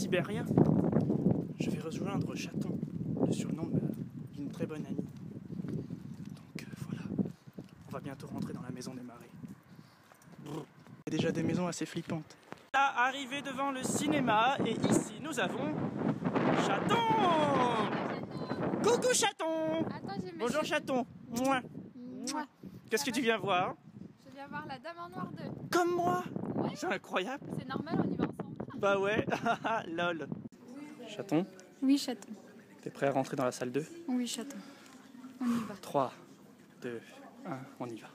sibérien, je vais rejoindre Chaton, le surnom d'une très bonne amie. Donc voilà, on va bientôt rentrer dans la maison des marais. Il y a déjà des maisons assez flippantes. Là, arrivé devant le cinéma, et ici nous avons Chaton. Coucou Chaton. Attends, Bonjour Chaton. Mouah. Qu'est-ce que tu viens voir? Je viens voir la Dame en Noir 2. Comme moi. Ouais. C'est incroyable. C'est normal, on y va ensemble. Bah ouais, lol. Chaton, Oui, Chaton. t'es prêt à rentrer dans la salle 2? Oui, Chaton. On y va. 3, 2, 1, on y va.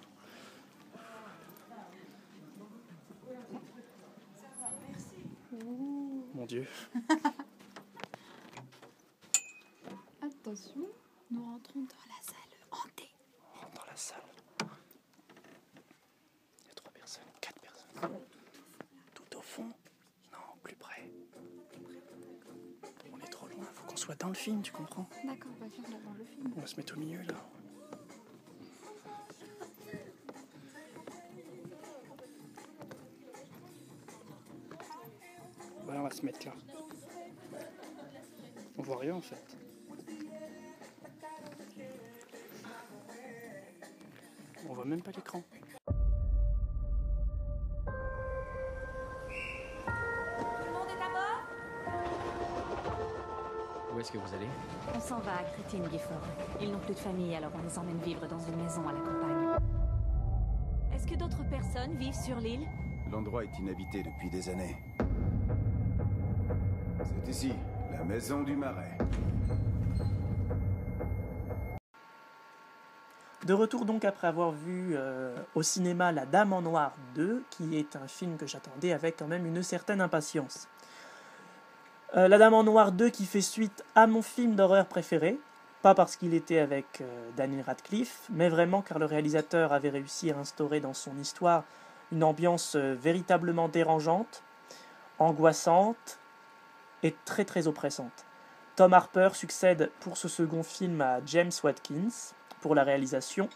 Ouh. Mon Dieu. Attention, nous rentrons dans la salle hantée. On rentre dans la salle. Il y a 3 personnes, 4 personnes. Tout au fond? Non, plus près. On est trop loin, faut qu'on soit dans le film, tu comprends? D'accord, on va faire dans le film. On va se mettre au milieu là. Voilà, on va se mettre là. On voit rien en fait. On voit même pas l'écran. Tout le monde est à bord? Où est-ce que vous allez? On s'en va à Crétine, Gifford. Ils n'ont plus de famille, alors on les emmène vivre dans une maison à la campagne. Est-ce que d'autres personnes vivent sur l'île? L'endroit est inhabité depuis des années. C'est ici, la maison du marais. De retour donc après avoir vu au cinéma La Dame en Noir 2, qui est un film que j'attendais avec quand même une certaine impatience. La Dame en Noir 2 qui fait suite à mon film d'horreur préféré, pas parce qu'il était avec Daniel Radcliffe, mais vraiment car le réalisateur avait réussi à instaurer dans son histoire une ambiance véritablement dérangeante, angoissante et très très oppressante. Tom Harper succède pour ce second film à James Watkins pour la réalisation,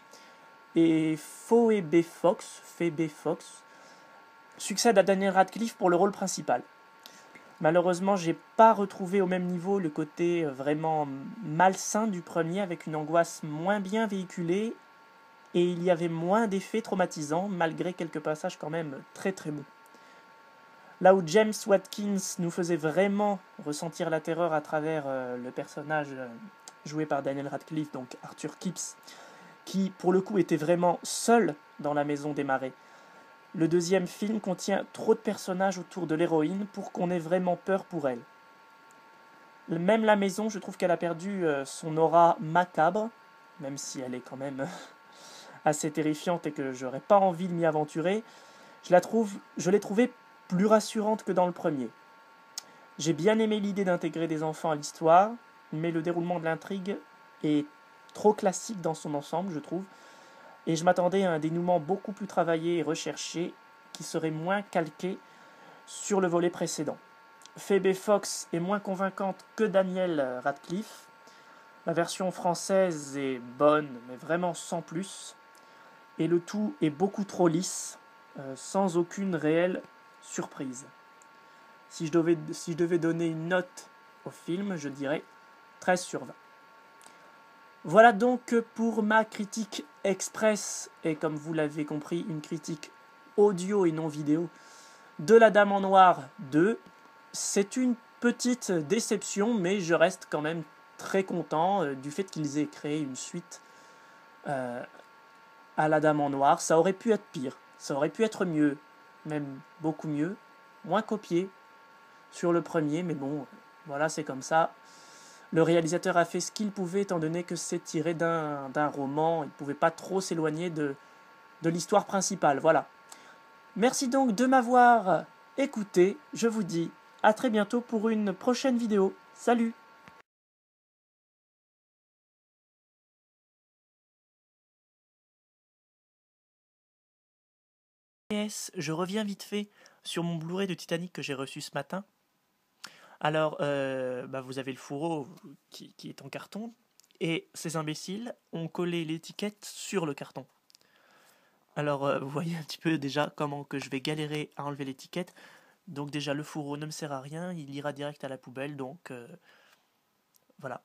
et Phoebe Fox succède à Daniel Radcliffe pour le rôle principal. Malheureusement, j'ai pas retrouvé au même niveau le côté vraiment malsain du premier, avec une angoisse moins bien véhiculée, et il y avait moins d'effets traumatisants, malgré quelques passages quand même très très bons. Là où James Watkins nous faisait vraiment ressentir la terreur à travers le personnage joué par Daniel Radcliffe, donc Arthur Kipps, qui pour le coup était vraiment seul dans la maison des marais. Le deuxième film contient trop de personnages autour de l'héroïne pour qu'on ait vraiment peur pour elle. Même la maison, je trouve qu'elle a perdu son aura macabre, même si elle est quand même assez terrifiante et que j'aurais pas envie de m'y aventurer. Je l'ai trouvée plus rassurante que dans le premier. J'ai bien aimé l'idée d'intégrer des enfants à l'histoire, mais le déroulement de l'intrigue est trop classique dans son ensemble, je trouve, et je m'attendais à un dénouement beaucoup plus travaillé et recherché, qui serait moins calqué sur le volet précédent. Phoebe Fox est moins convaincante que Daniel Radcliffe. La version française est bonne, mais vraiment sans plus, et le tout est beaucoup trop lisse, sans aucune réelle surprise. Si je devais donner une note au film, je dirais 13 sur 20. Voilà donc pour ma critique express, et comme vous l'avez compris, une critique audio et non vidéo, de La Dame en Noir 2. C'est une petite déception, mais je reste quand même très content du fait qu'ils aient créé une suite à La Dame en Noir. Ça aurait pu être pire, ça aurait pu être mieux, même beaucoup mieux, moins copié sur le premier, mais bon, voilà, c'est comme ça. Le réalisateur a fait ce qu'il pouvait, étant donné que c'est tiré d'un roman. Il ne pouvait pas trop s'éloigner de l'histoire principale. Voilà. Merci donc de m'avoir écouté. Je vous dis à très bientôt pour une prochaine vidéo. Salut! Yes, je reviens vite fait sur mon Blu-ray de Titanic que j'ai reçu ce matin. Alors, vous avez le fourreau qui est en carton, et ces imbéciles ont collé l'étiquette sur le carton. Alors, vous voyez un petit peu déjà comment que je vais galérer à enlever l'étiquette, Donc déjà le fourreau ne me sert à rien, il ira direct à la poubelle, donc voilà.